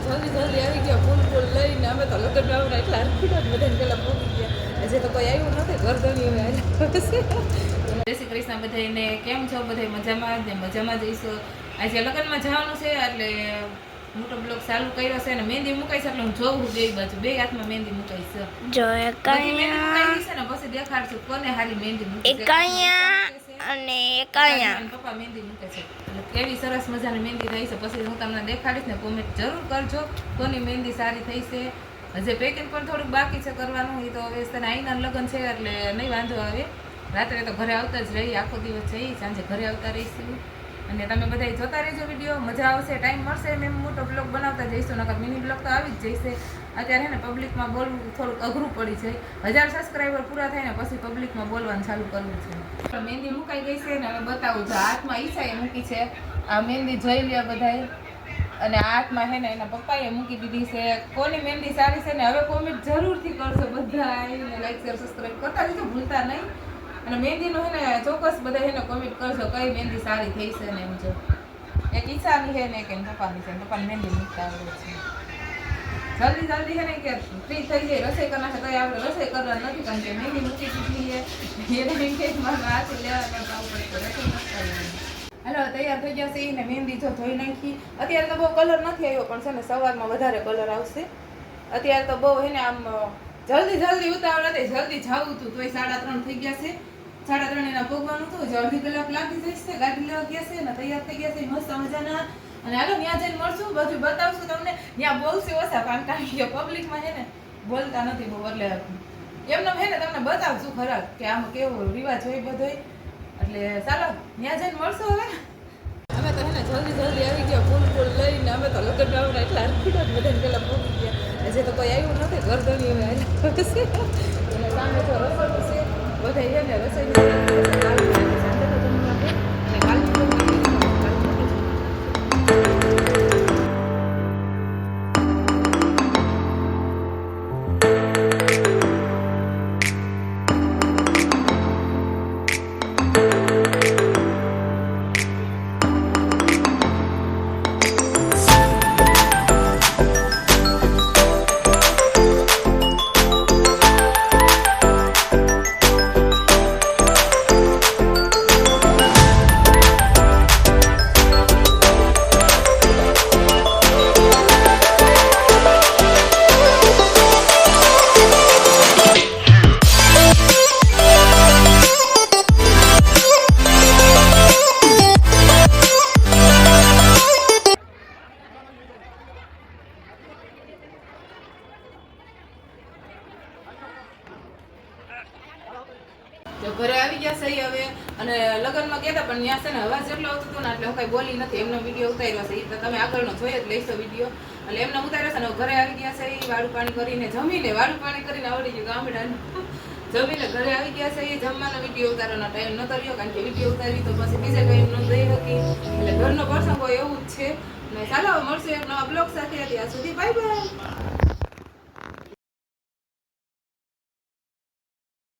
જલ્દી જલ્દી આવી ગયા ફૂલ લઈને. અમે તો લગ્ન વાળા એટલા હરખું બધાને પેલા પહોંચી ગયા. હજી તો કોઈ આવ્યું નથી. ગરદની હવે જય શ્રી કૃષ્ણ બધાને. કેમ છો? બધા મજામાં જ ને? મજામાં જઈશું. આજે લગ્નમાં જવાનું છે એટલે મોટો બ્લોગ ચાલુ કર્યો છે ને મહેંદી મુકાઈ છે એટલે હું જોઉં બે બાજુ બે હાથમાં મહેંદી મુકાઈ છે. જો એક અહીંયા છે ને પછી દેખાડશું કોને હારી મહેંદી મૂકી છે. એક અહીંયા અને એક અહીંયા પપ્પા મહેંદી મૂકે છે એટલે કેવી સરસ મજાની મહેંદી થઈ છે પછી હું તમને દેખાડીશ ને કોમેન્ટ જરૂર કરજો કોની મહેંદી સારી થઈ છે. હજી પેકિંગ પણ થોડુંક બાકી છે કરવાનું. એ તો હવે તને આઈના લગ્ન છે એટલે નહીં વાંધો આવે. રાત્રે તો ઘરે આવતા જ રહી આખો દિવસ જઈ સાંજે ઘરે આવતા રહીશું અને તમે બધા જોતા રહેજો વિડીયો. મજા આવશે. ટાઈમ મળશે મેં મોટો બ્લોગ બનાવતા જઈશું. નકર મિની બ્લોગ તો આવી જ જશે. અત્યારે ને પબ્લિકમાં બોલવું થોડુંક અઘરું પડી છે. 1000 સબસ્ક્રાઈબર પૂરા થાય ને પછી પબ્લિકમાં બોલવાનું ચાલુ કરવું છે. મહેંદી મુકાઈ ગઈ છે ને હવે બતાવું છું. હાથમાં ઈશાએ મૂકી છે આ મહેંદી જોઈ લે બધાએ. અને હાથમાં છે ને એના પપ્પાએ મૂકી દીધી છે. કોની મહેંદી સારી છે ને હવે કોમેન્ટ જરૂરથી કરજો બધા. લાઈક શેર સબસ્ક્રાઈબ કરતા જજો ભૂલતા નહીં. અને મહેંદીનું છે ને ચોક્કસ બધા એને કોમેન્ટ કરજો કઈ મહેંદી સારી થઈ છે ને એમ. જો એક ઈચ્છાની છે ને એક એની પપ્પાની છે. પપ્પાની મહેંદી મૂકતા આવડે છે. જલ્દી જલ્દી છે ને કે ફ્રી થઈ જાય રસોઈ કરવા છે કઈ આપણે રસોઈ કરવા નથી કારણ કે મહેંદી મૂકી દીધી છે એને એમ કે મારે હાથે લેવા આવવું પડશે રસોઈ નથી કરવાની. હાલો તૈયાર થઈ જશે ને મહેંદી જો ધોઈ નાખી. અત્યારે તો બહુ કલર નથી આવ્યો પણ છે ને સવારમાં વધારે કલર આવશે. અત્યારે તો બહુ છે ને આમ જલ્દી જલ્દી ઉતાવળ હતી. જલ્દી જવું હતું તોય 3:30 થઈ ગયા છે. 3:30 એના ભોગવાનું હતું. જે અડધી કલાક લાગી જશે. ગાડી લેવા ગયા છે ને તૈયાર થઈ ગયા છે મસ્ત મજાના. અને હાલો ત્યાં જઈને મળશું બધું બતાવશું તમને. ત્યાં બોલશે ઓછા કારણ કે પબ્લિકમાં છે ને બોલતા નથી બહુ એટલે એમને છે ને તમને બતાવશું ખરા કે આમાં કેવો રિવાજ હોય બધો. એટલે ચાલો ત્યાં જઈને મળશું હવે. અમે તો છે ને જલ્દી જલ્દી આવી ગયા ફૂલ લઈને. અમે તો લગ્ન વાળા એટલા હરખું બધાને પેલા પહોંચી ગયા. હજી તો કોઈ આવ્યું નથી. ગરદની હવે અને સામે તો રસોડું છે બધા છે ને રસોઈ ઘરે આવી ગયા સહી હવે. અને લગ્નમાં કહેતા પણ ત્યાં છે ને અવાજ એટલો આવતો હતો ને એટલે હું કઈ બોલી નથી. એમનો વિડીયો ઉતાર્યો છે એ તો તમે આગળનો જોઈ જ લઈશો વિડીયો. એટલે એમને ઉતાર્યો છે ને ઘરે આવી ગયા છે એ વાળું પાણી કરીને જમીને વાળું પાણી કરીને આવડી ગયું ગામડાનું. જમીને ઘરે આવી ગયા છે એ જમવાનો વિડીયો ઉતારવાનો ટાઈમ નતો રહ્યો કારણ કે વિડીયો ઉતારવી તો પછી બીજે ટાઈમ ન દઈ હતી. એટલે ઘરનો પ્રસંગ હોય એવું જ છે. ને ચાલો મળશે એક નવા બ્લોગ સાથે. ત્યાં સુધી બાય બાય.